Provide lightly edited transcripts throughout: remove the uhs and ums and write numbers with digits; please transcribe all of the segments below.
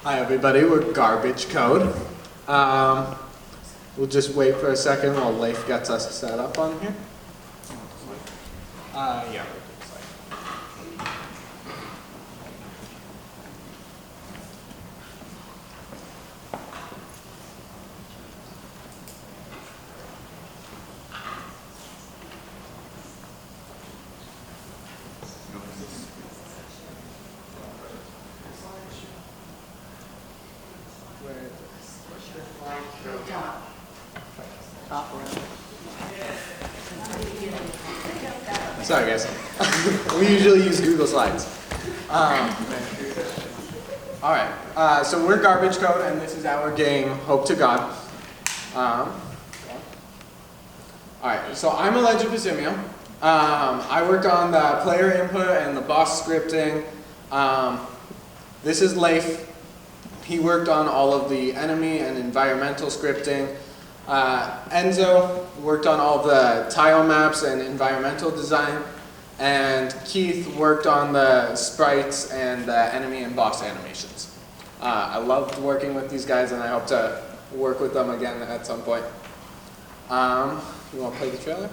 Hi everybody, we're Garbage Code. We'll just wait for a second while Leif gets us set up on here. Yeah. Sorry guys, we usually use Google Slides. Alright, so we're Garbage Code and this is our game, Hope to God. Alright, so I'm Elijah Basimio. I worked on the player input and the boss scripting. This is Leif. He worked on all of the enemy and environmental scripting. Enzo worked on all the tile maps and environmental design, and Keith worked on the sprites and the enemy and boss animations. I loved working with these guys and I hope to work with them again at some point. You want to play the trailer?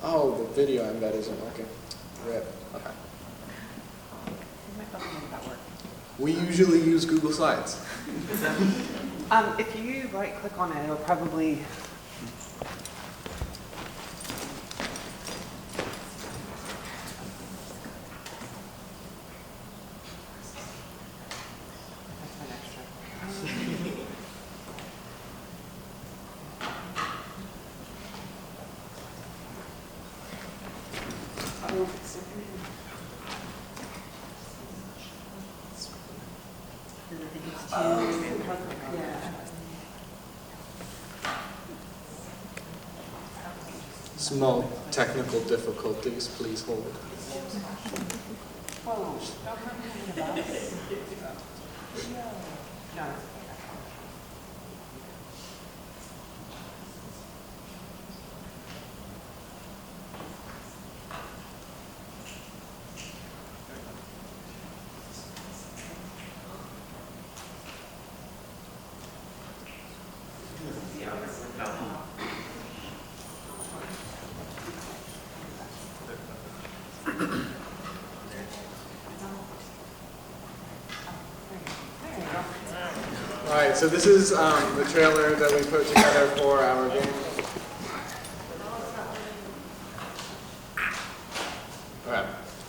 Oh, the video embed isn't working. RIP. Okay. We usually use Google Slides. If you right-click on it, it'll probably... That's an extra. Small technical difficulties, please hold. No. Alright, so this is the trailer that we put together for our game.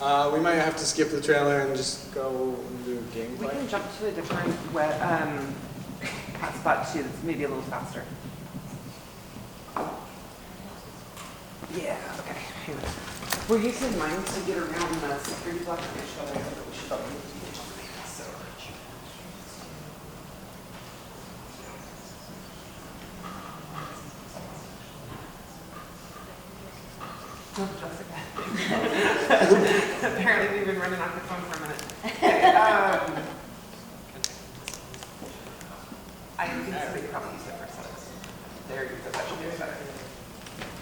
Alright, we might have to skip the trailer and just go and do gameplay. We can jump to a different spot too, that's maybe a little faster. Yeah, okay. Here. We're using mine to get around the security block and show you that we should probably use so. Oh, Jessica. Apparently we've been running off the phone for a minute. Okay, I think so you probably use it for a second. There you go, that should be better.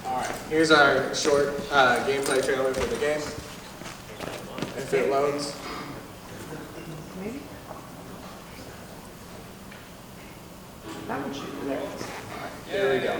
Alright, here's our short gameplay trailer for the game. If it loads. Maybe? That one should be there. There we go.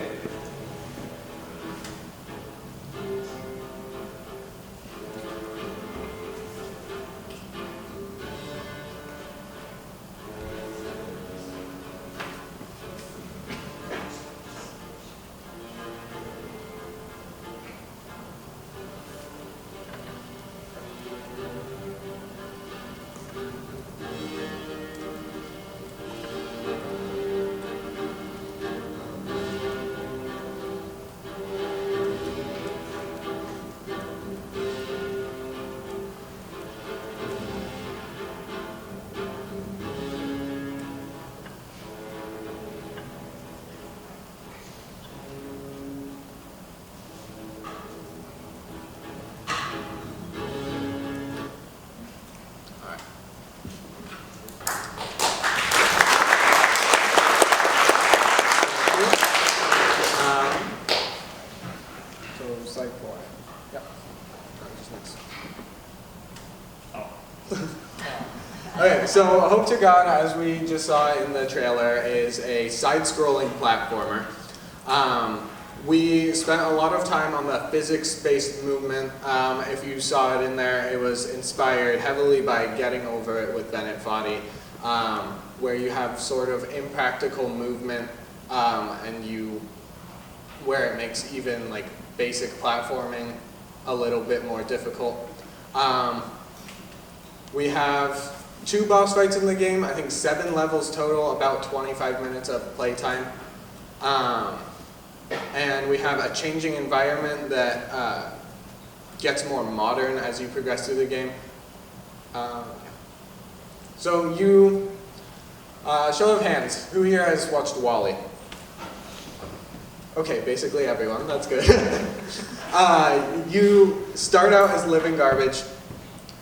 Okay, so Hope to God, as we just saw in the trailer, is a side-scrolling platformer. We spent a lot of time on the physics-based movement. If you saw it in there, it was inspired heavily by Getting Over It with Bennett Foddy, where you have sort of impractical movement, where it makes even like basic platforming a little bit more difficult. We have 2 boss fights in the game, I think 7 levels total, about 25 minutes of playtime. And we have a changing environment that gets more modern as you progress through the game. So show of hands, who here has watched WALL-E? Okay, basically everyone, that's good. You start out as living garbage,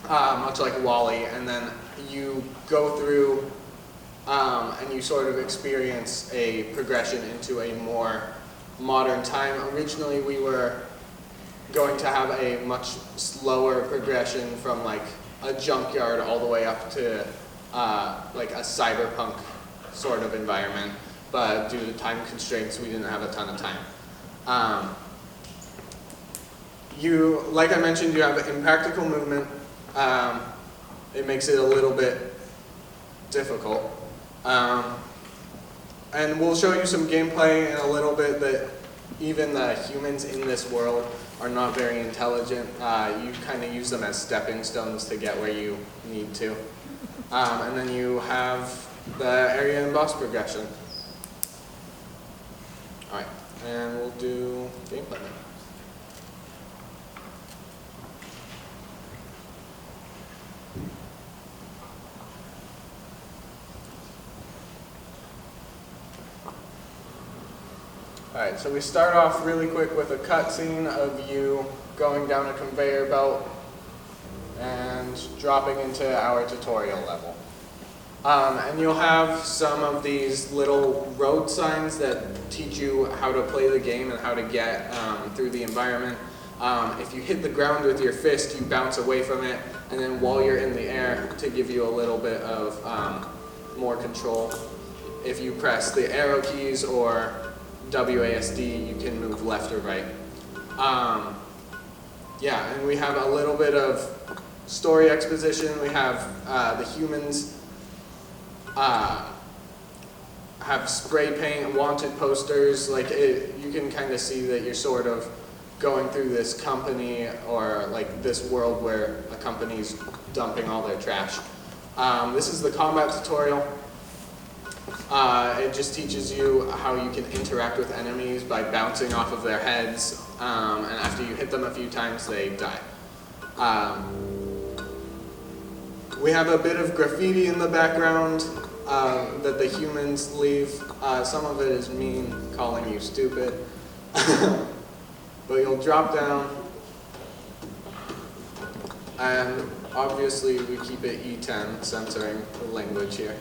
much like WALL-E, and then you go through and you sort of experience a progression into a more modern time. Originally we were going to have a much slower progression from like a junkyard all the way up to like a cyberpunk sort of environment, but due to time constraints we didn't have a ton of time. Like I mentioned, you have impractical movement. It makes it a little bit difficult. And we'll show you some gameplay in a little bit that even the humans in this world are not very intelligent. You kind of use them as stepping stones to get where you need to. And then you have the area and boss progression. Alright, and we'll do gameplay now. Alright, so we start off really quick with a cutscene of you going down a conveyor belt and dropping into our tutorial level. And you'll have some of these little road signs that teach you how to play the game and how to get through the environment. If you hit the ground with your fist, you bounce away from it, and then while you're in the air, to give you a little bit of more control, if you press the arrow keys or WASD, you can move left or right. Yeah, and we have a little bit of story exposition. We have the humans have spray paint, wanted posters. Like you can kind of see that you're sort of going through this company or like this world where a company's dumping all their trash. This is the combat tutorial. It just teaches you how you can interact with enemies by bouncing off of their heads, and after you hit them a few times, they die. We have a bit of graffiti in the background that the humans leave. Some of it is mean, calling you stupid. But you'll drop down, and obviously we keep it E10, censoring the language here.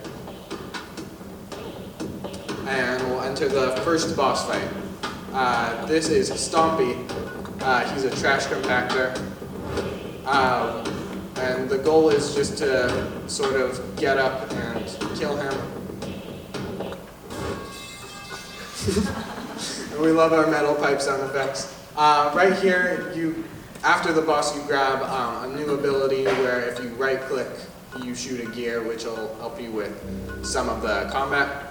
And we'll enter the first boss fight. This is Stompy. He's a trash compactor. And the goal is just to sort of get up and kill him. And we love our metal pipe sound effects. Right here, after the boss, you grab a new ability where if you right click, you shoot a gear, which will help you with some of the combat.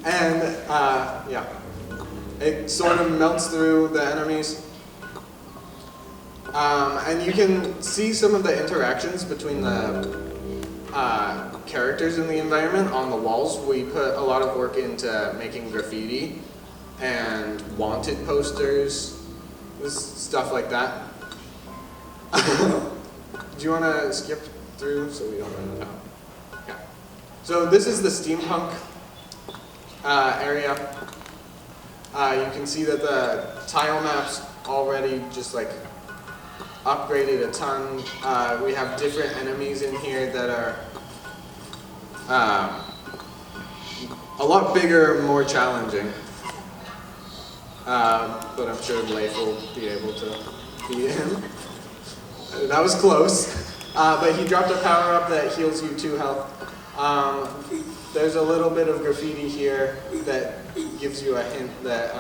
And yeah, it sort of melts through the enemies. And you can see some of the interactions between the characters in the environment on the walls. We put a lot of work into making graffiti and wanted posters, stuff like that. Do you want to skip through so we don't run out? Yeah. So this is the steampunk area. You can see that the tile maps already just like upgraded a ton. We have different enemies in here that are a lot bigger, more challenging. But I'm sure Leif will be able to beat him. That was close. But he dropped a power up that heals you 2 health. There's a little bit of graffiti here that gives you a hint that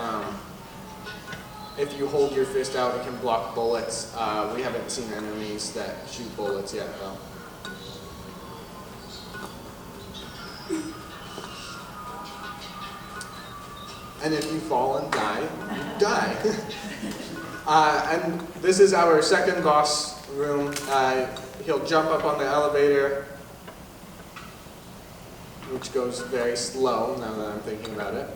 if you hold your fist out, it can block bullets. We haven't seen enemies that shoot bullets yet, though. And if you fall and die, you die. And this is our second boss room. He'll jump up on the elevator, which goes very slow now that I'm thinking about it.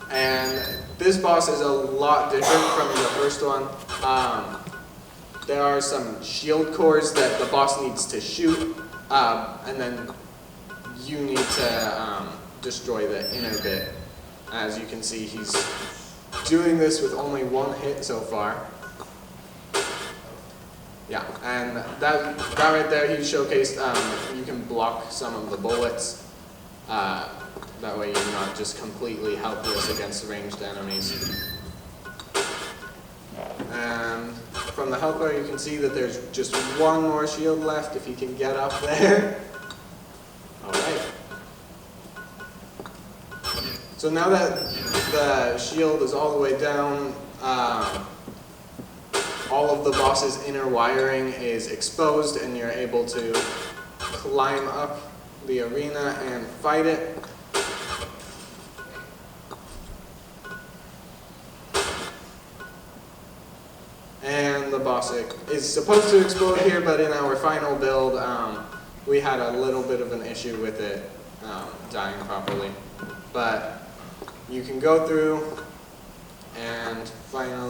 And this boss is a lot different from the first one. There are some shield cores that the boss needs to shoot, and then you need to destroy the inner bit. As you can see, he's doing this with only 1 hit so far. Yeah, and that right there, he showcased you can block some of the bullets. That way you're not just completely helpless against ranged enemies. And from the health bar, you can see that there's just 1 more shield left if he can get up there. Alright. So now that the shield is all the way down, all of the boss's inner wiring is exposed and you're able to climb up the arena and fight it. And the boss is supposed to explode here, but in our final build, we had a little bit of an issue with it dying properly. But you can go through and finally